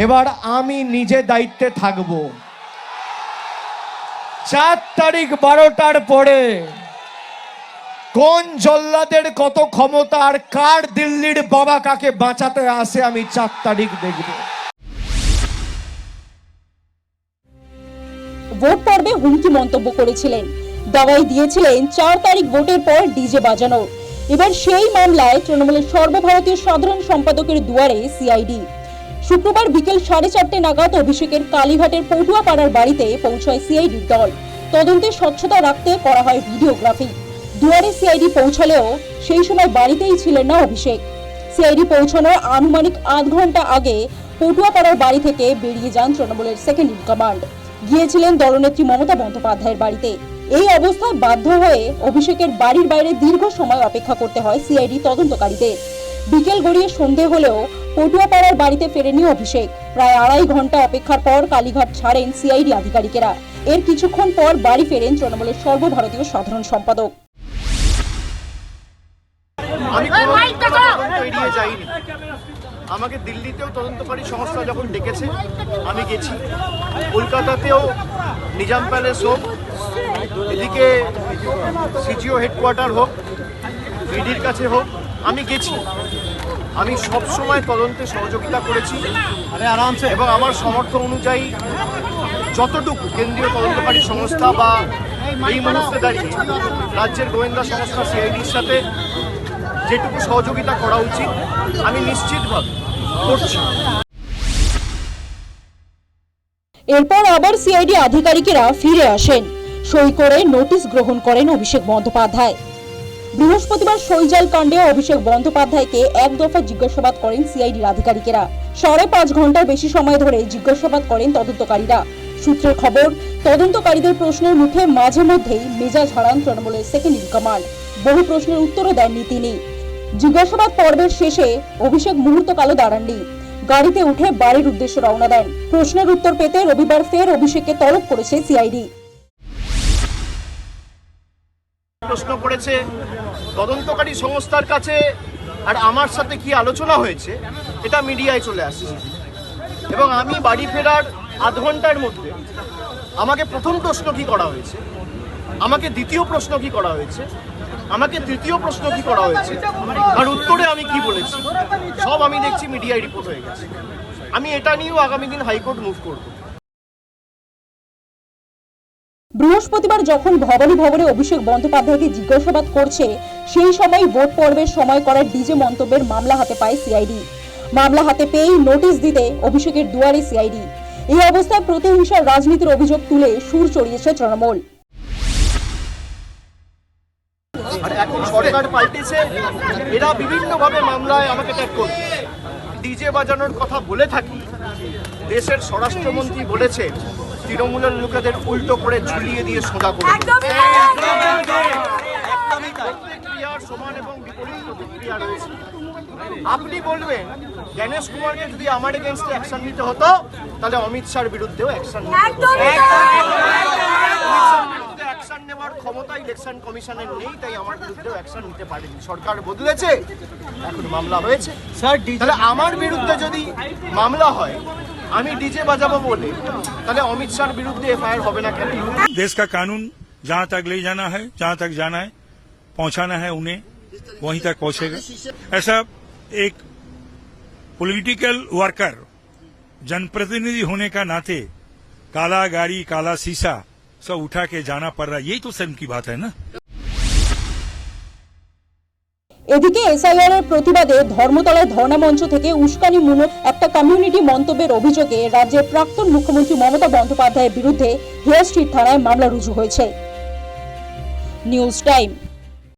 এবার আমি নিজে দায়িত্বে থাকব। 4 তারিখ 12টার পরে কোন জল্লাদের কত ক্ষমতা আর কার দিল্লির বাবা কাকে বাঁচাতে আসে আমি 4 তারিখ দেখব। ভোট পর্বে হুমকি মন্তব্য করেছিলেন, দাওয়াই দিয়েছিলেন 4 তারিখ ভোটের পর ডিজে বাজানো। এবার সেই মামলায় তৃণমূলের সর্বভারতীয় সাধারণ সম্পাদকের দুয়ারে সিআইডি। শুক্রবার বিকেল 4:30 নাগাদ অভিষেকের কালীঘাটের পটুয়াপাড়ার বাড়িতে পৌঁছায় সিআইডির দল। তদন্তে স্বচ্ছতা রাখতে করা হয় ভিডিওগ্রাফি। দুয়ারে সিআইডি পৌঁছালেও সেই সময় বাড়িতেই ছিলেন না অভিষেক। সিআইডি পৌঁছানোর আনুমানিক 8 ঘন্টা আগে পটুয়াপাড়ার বাড়ি থেকে বেরিয়ে যান তৃণমূলের সেকেন্ড ইন কমান্ড। গিয়েছিলেন দলনেত্রী মমতা বন্দ্যোপাধ্যায়ের বাড়িতে। এই অবস্থায় বাধ্য হয়ে অভিষেকের বাড়ির বাইরে দীর্ঘ সময় অপেক্ষা করতে হয় সিআইডি তদন্তকারীদের। বিকেল গড়িয়ে সন্ধে হলেও পটুয়াপাড়ার বাড়িতে ফেরেনি অভিষেক। প্রায় 2.5 ঘন্টা অপেক্ষার পর কালীঘাট ছাড়েন সিআইডি আধিকারিকেরা। এর কিছুক্ষণ পর বাড়ি ফেরেন তৃণমূলের সর্বভারতীয় সাধারণ সম্পাদক। আমি এড়িয়ে যাইনি। আমাকে দিল্লিতেও তদন্তকারী সংস্থা যখন ডেকেছে আমি গেছি, কলকাতাতেও নিজাম প্যালেস হোক, এদিকে সিজিও হেডকোয়ার্টার হোক, ইডির কাছে হোক, আমি গেছি। আমি সবসময় তদন্তে সহযোগিতা করেছি এবং আমার সামর্থ্য অনুযায়ী যতটুকু কেন্দ্রীয় তদন্তকারী সংস্থা বা এই মুহূর্তে দাঁড়িয়ে রাজ্যের গোয়েন্দা সংস্থা সিআইডির সাথে যেটুকু সহযোগিতা করা উচিত আমি নিশ্চিতভাবে করছি। এরপর আবার সিআইডি আধিকারিকেরা ফিরে আসেন। সই করে নোটিশ গ্রহণ করেন অভিষেক বন্দ্যোপাধ্যায়। বৃহস্পতিবার সইজাল কাণ্ডে অভিষেক বন্দ্যোপাধ্যায়কে এক দফা জিজ্ঞাসাবাদ করেন সিআইডির আধিকারিকেরা। 5.5 ঘন্টার বেশি সময় ধরে জিজ্ঞাসাবাদ করেন তদন্তকারীরা। সূত্রের খবর, তদন্তকারীদের প্রশ্নের মুখে মাঝে মধ্যেই মেজাজ হারান তৃণমূলের সেকেন্ড ইন কমান্ড। বহু প্রশ্নের উত্তরও দেননি তিনি। জিজ্ঞাসাবাদ পর্বের শেষে অভিষেক মুহূর্তকালও দাঁড়াননি। গাড়িতে উঠে বাড়ির উদ্দেশ্যে রওনা দেন। প্রশ্নের উত্তর পেতে রবিবার ফের অভিষেককে তলব করেছে সিআইডি। প্রশ্ন করেছে তদন্তকারী সংস্থার কাছে আর আমার সাথে কি আলোচনা হয়েছে, এটা মিডিয়ায় চলে আসছে এবং আমি বাড়ি ফেরার 8 ঘন্টার মধ্যে আমাকে প্রথম প্রশ্ন কি করা হয়েছে, আমাকে দ্বিতীয় প্রশ্ন কি করা হয়েছে, আমাকে তৃতীয় প্রশ্ন কি করা হয়েছে, আর উত্তরে আমি কি বলেছি, সব আমি দেখছি মিডিয়ায় রিপোর্ট হয়ে গেছে। আমি এটা নিয়েও আগামী দিন হাইকোর্ট মুভ করব। বৃহস্পতিবার যখন ভবানী ভবনে অভিষেক বন্দ্যোপাধ্যায়কে জিজ্ঞাসাবাদ করছে, সেই সময় ভোট পর্বের সময় করা ডিজে মন্তব্যের মামলা হাতে পায় সিআইডি। মামলা হাতে পেয়েই নোটিশ দিতে অভিষেকের দুয়ারে সিআইডি। এই অবস্থায় প্রতিহিংসার রাজনীতির অভিযোগ তুলে সুর চড়িয়েছে তৃণমূল। আর এখন সরকার পাল্টেছে, এরা বিভিন্নভাবে মামলায় আমাকে ট্যাগ করবে। ডিজে বাজানোর কথা বলে থাকি, দেশের স্বরাষ্ট্রমন্ত্রী বলেছে তৃণমূলের লোকেদের উল্টো করে ঝুলিয়ে দিয়ে সোজা করে প্রতিক্রিয়ার সমান এবং বিপরীত প্রতিক্রিয়া রয়েছে। আপনি বলবেন গণেশ কুমারকে যদি আমার এগেনস্টে অ্যাকশন নিতে হতো তাহলে অমিত শাহর বিরুদ্ধেও অ্যাকশন নিতে হতো। অ্যাকশন নেওয়ার ক্ষমতা ইলেকশন কমিশনের নেই, তাই আমার বিরুদ্ধেও অ্যাকশন নিতে পারেনি। সরকার বদলেছে, এখন মামলা হয়েছে। তাহলে আমার বিরুদ্ধে যদি মামলা হয়, আমি ডিজে বাজাবো বলে, তাহলে অমিত শাহর বিরুদ্ধে এফআইআর হবে না কেন? देश का कानून जहां तक ले जाना है, जहां तक जाना है, पहुंचाना है उन्हें, वहीं तक पहुंचेगा। ऐसा एक पॉलिटिकल वर्कर, जनप्रतिनिधि होने का नाते काला गाड़ी काला शीशा सब उठा के जाना पड़ रहा है, यही तो शर्म की बात है ना। এদিকে এসআইআর এর প্রতিবাদে ধর্মতলায় ধর্ণা মঞ্চ থেকে উস্কানিমূলক একটা কমিউনিটি মন্তব্যের অভিযোগে রাজ্যের প্রাক্তন মুখ্যমন্ত্রী মমতা বন্দ্যোপাধ্যায়ের বিরুদ্ধে হেয়ার স্ট্রিট থানায় মামলা রুজু হয়েছে। News time.